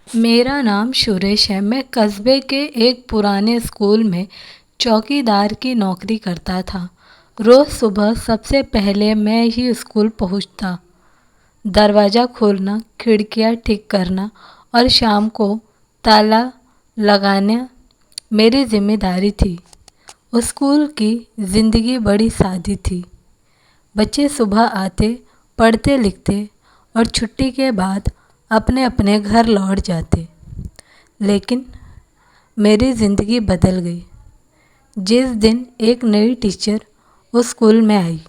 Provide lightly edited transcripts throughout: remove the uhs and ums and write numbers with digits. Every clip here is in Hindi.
मेरा नाम सुरेश है। मैं कस्बे के एक पुराने स्कूल में चौकीदार की नौकरी करता था। रोज़ सुबह सबसे पहले मैं ही स्कूल पहुंचता। दरवाज़ा खोलना, खिड़कियां ठीक करना और शाम को ताला लगाना मेरी जिम्मेदारी थी। स्कूल की ज़िंदगी बड़ी सादी थी। बच्चे सुबह आते, पढ़ते लिखते और छुट्टी के बाद अपने अपने घर लौट जाते। लेकिन मेरी ज़िंदगी बदल गई जिस दिन एक नई टीचर उस स्कूल में आई।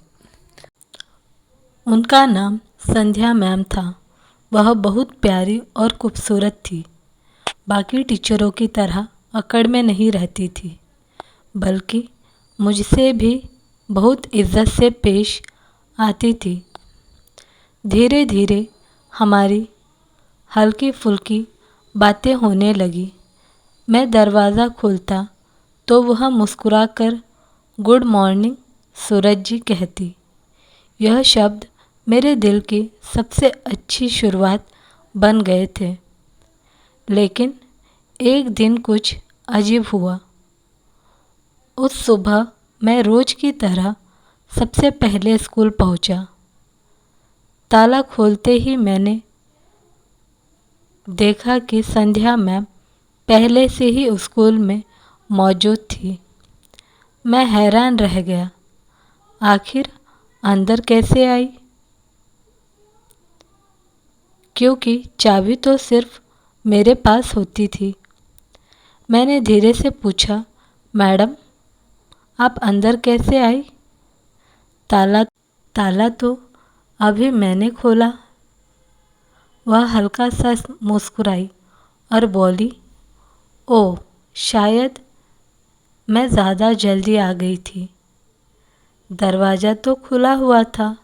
उनका नाम संध्या मैम था। वह बहुत प्यारी और खूबसूरत थी। बाकी टीचरों की तरह अकड़ में नहीं रहती थी, बल्कि मुझसे भी बहुत इज्जत से पेश आती थी। धीरे धीरे हमारी हल्की फुल्की बातें होने लगी। मैं दरवाज़ा खोलता तो वह मुस्कुराकर गुड मॉर्निंग सूरज जी कहती। यह शब्द मेरे दिल की सबसे अच्छी शुरुआत बन गए थे। लेकिन एक दिन कुछ अजीब हुआ। उस सुबह मैं रोज़ की तरह सबसे पहले स्कूल पहुंचा। ताला खोलते ही मैंने देखा कि संध्या मैम पहले से ही स्कूल में मौजूद थी। मैं हैरान रह गया, आखिर अंदर कैसे आई? क्योंकि चाबी तो सिर्फ मेरे पास होती थी। मैंने धीरे से पूछा, मैडम आप अंदर कैसे आई? ताला ताला तो अभी मैंने खोला। वह हल्का सा मुस्कुराई और बोली, ओह शायद मैं ज़्यादा जल्दी आ गई थी। दरवाज़ा तो खुला हुआ था।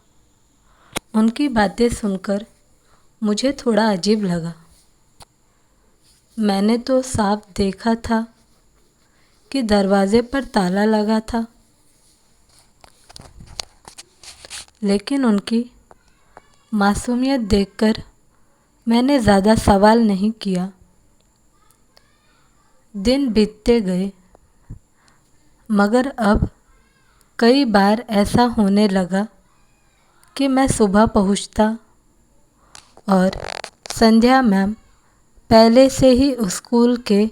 उनकी बातें सुनकर मुझे थोड़ा अजीब लगा। मैंने तो साफ देखा था कि दरवाज़े पर ताला लगा था। लेकिन उनकी मासूमियत देखकर मैंने ज़्यादा सवाल नहीं किया। दिन बीतते गए, मगर अब कई बार ऐसा होने लगा कि मैं सुबह पहुंचता और संध्या मैम पहले से ही स्कूल के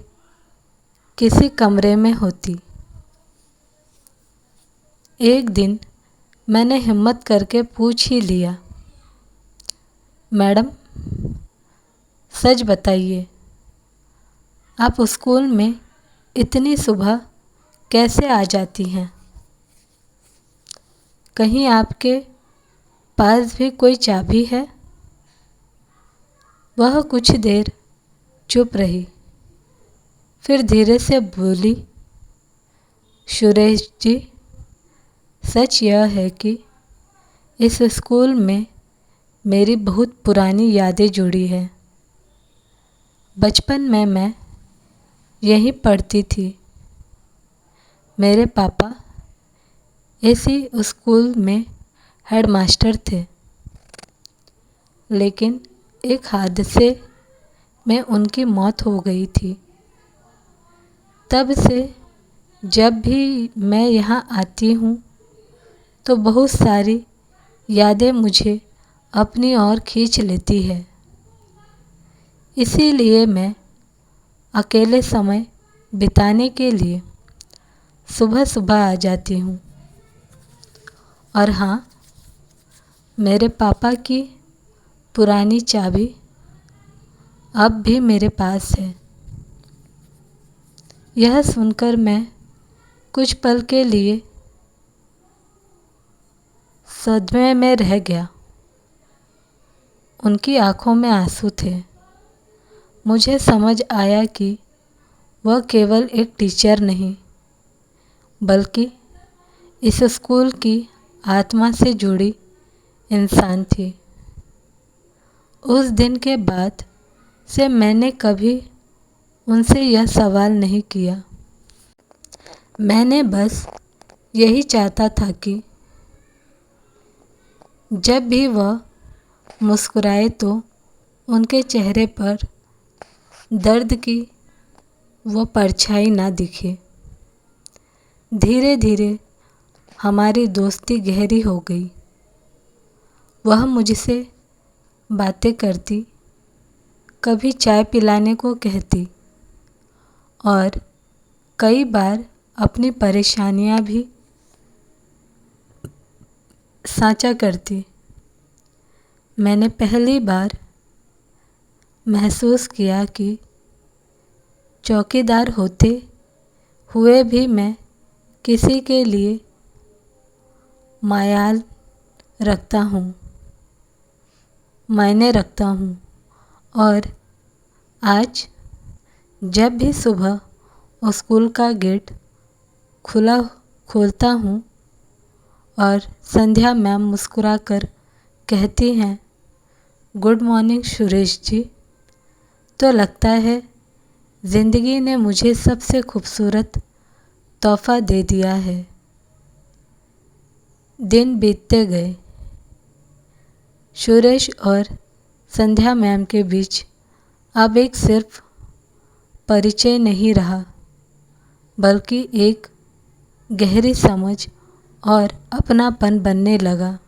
किसी कमरे में होती। एक दिन मैंने हिम्मत करके पूछ ही लिया, मैडम सच बताइए, आप स्कूल में इतनी सुबह कैसे आ जाती हैं? कहीं आपके पास भी कोई चाबी है? वह कुछ देर चुप रही, फिर धीरे से बोली, सुरेश जी, सच यह है कि इस स्कूल में मेरी बहुत पुरानी यादें जुड़ी हैं। बचपन में मैं यहीं पढ़ती थी। मेरे पापा इसी स्कूल में हेडमास्टर थे। लेकिन एक हादसे में उनकी मौत हो गई थी। तब से जब भी मैं यहाँ आती हूँ तो बहुत सारी यादें मुझे अपनी ओर खींच लेती है। इसीलिए मैं अकेले समय बिताने के लिए सुबह सुबह आ जाती हूँ। और हाँ, मेरे पापा की पुरानी चाबी अब भी मेरे पास है। यह सुनकर मैं कुछ पल के लिए सदमे में रह गया। उनकी आंखों में आंसू थे। मुझे समझ आया कि वह केवल एक टीचर नहीं, बल्कि इस स्कूल की आत्मा से जुड़ी इंसान थी। उस दिन के बाद से मैंने कभी उनसे यह सवाल नहीं किया। मैंने बस यही चाहता था कि जब भी वह मुस्कुराए तो उनके चेहरे पर दर्द की वो परछाई ना दिखे। धीरे धीरे हमारी दोस्ती गहरी हो गई। वह मुझसे बातें करती, कभी चाय पिलाने को कहती और कई बार अपनी परेशानियां भी साझा करती। मैंने पहली बार महसूस किया कि चौकीदार होते हुए भी मैं किसी के लिए मायने रखता हूँ। और आज जब भी सुबह स्कूल का गेट खोलता हूँ और संध्या मैम मुस्कुराकर कहती हैं, गुड मॉर्निंग सुरेश जी, तो लगता है ज़िंदगी ने मुझे सबसे खूबसूरत तोहफ़ा दे दिया है। दिन बीतते गए। सुरेश और संध्या मैम के बीच अब एक सिर्फ परिचय नहीं रहा, बल्कि एक गहरी समझ और अपनापन बनने लगा।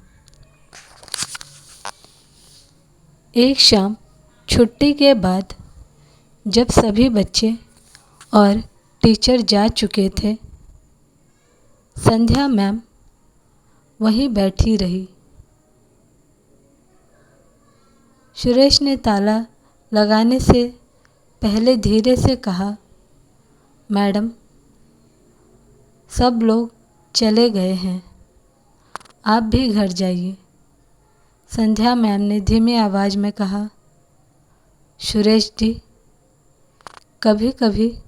एक शाम छुट्टी के बाद जब सभी बच्चे और टीचर जा चुके थे, संध्या मैम वहीं बैठी रही। सुरेश ने ताला लगाने से पहले धीरे से कहा, मैडम, सब लोग चले गए हैं, आप भी घर जाइए। संध्या मैम ने धीमी आवाज़ में कहा, सुरेश जी, कभी कभी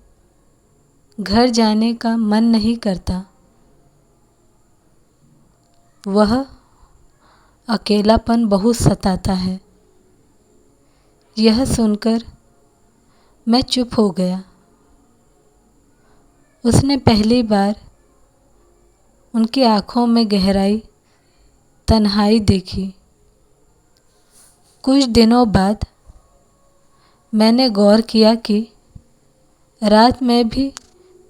घर जाने का मन नहीं करता। वह अकेलापन बहुत सताता है। यह सुनकर मैं चुप हो गया। उसने पहली बार उनकी आँखों में गहराई, तन्हाई देखी। कुछ दिनों बाद मैंने गौर किया कि रात में भी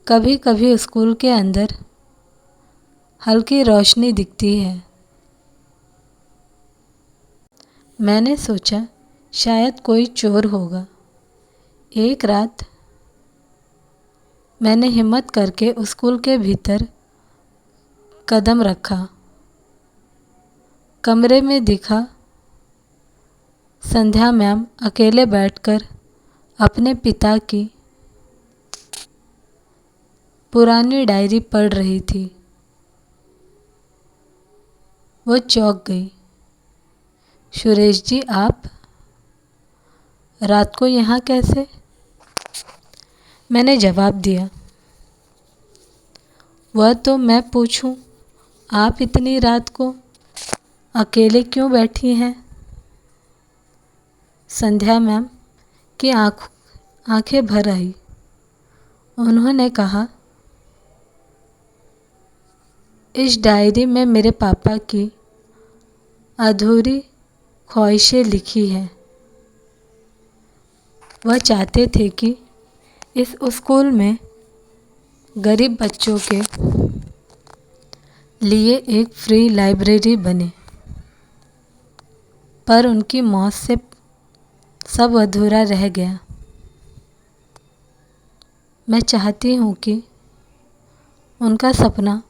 कभी कभी स्कूल के अंदर हल्की रोशनी दिखती है। मैंने सोचा शायद कोई चोर होगा। एक रात मैंने हिम्मत करके स्कूल के भीतर कदम रखा। कमरे में दिखा संध्या मैम अकेले बैठकर अपने पिता की पुरानी डायरी पढ़ रही थी। वो चौंक गई। सुरेश जी, आप रात को यहाँ कैसे? मैंने जवाब दिया, वह तो मैं पूछूं, आप इतनी रात को अकेले क्यों बैठी हैं? संध्या मैम की आंखें भर आई। उन्होंने कहा, इस डायरी में मेरे पापा की अधूरी ख्वाहिशें लिखी हैं। वह चाहते थे कि इस स्कूल में गरीब बच्चों के लिए एक फ्री लाइब्रेरी बने, पर उनकी मौत से सब अधूरा रह गया। मैं चाहती हूँ कि उनका सपना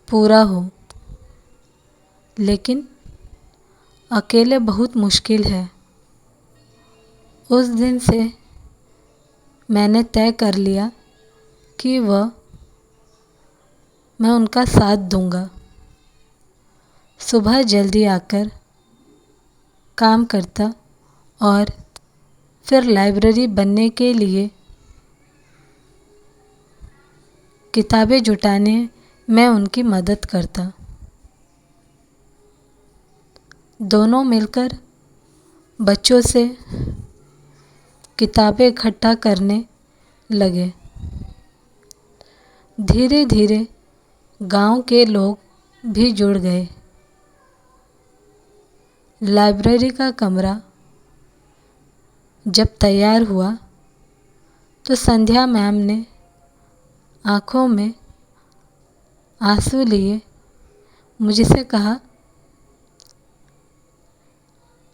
पूरा हो, लेकिन अकेले बहुत मुश्किल है। उस दिन से मैंने तय कर लिया कि मैं उनका साथ दूंगा। सुबह जल्दी आकर काम करता और फिर लाइब्रेरी बनने के लिए किताबें जुटाने में उनकी मदद करता। दोनों मिलकर बच्चों से किताबें इकट्ठा करने लगे। धीरे धीरे गांव के लोग भी जुड़ गए। लाइब्रेरी का कमरा जब तैयार हुआ तो संध्या मैम ने आँखों में आंसू लिए मुझसे कहा,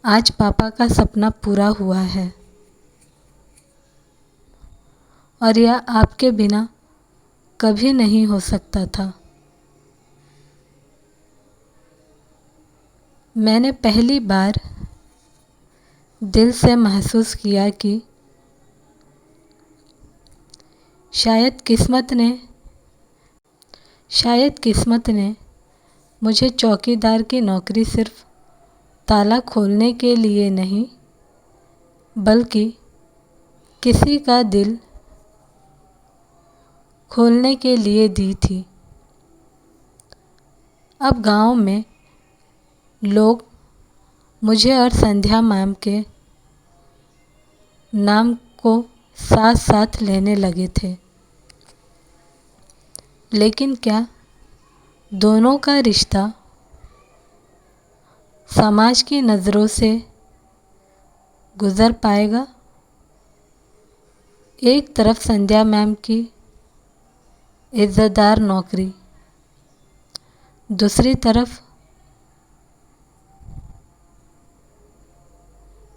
आज पापा का सपना पूरा हुआ है और यह आपके बिना कभी नहीं हो सकता था। मैंने पहली बार दिल से महसूस किया कि शायद किस्मत ने मुझे चौकीदार की नौकरी सिर्फ ताला खोलने के लिए नहीं, बल्कि किसी का दिल खोलने के लिए दी थी। अब गांव में लोग मुझे और संध्या मैम के नाम को साथ साथ लेने लगे थे। लेकिन क्या दोनों का रिश्ता समाज की नज़रों से गुज़र पाएगा? एक तरफ संध्या मैम की इज़्ज़तदार नौकरी, दूसरी तरफ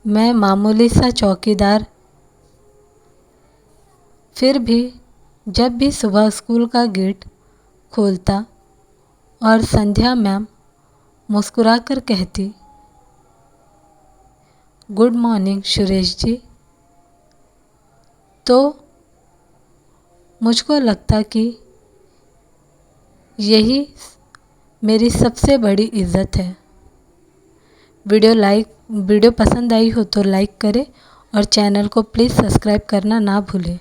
मैं मामूली सा चौकीदार। फिर भी जब भी सुबह स्कूल का गेट खोलता और संध्या मैम मुस्कुराकर कहती, गुड मॉर्निंग सुरेश जी, तो मुझको लगता कि यही मेरी सबसे बड़ी इज़्ज़त है। वीडियो पसंद आई हो तो लाइक करें और चैनल को प्लीज़ सब्सक्राइब करना ना भूलें।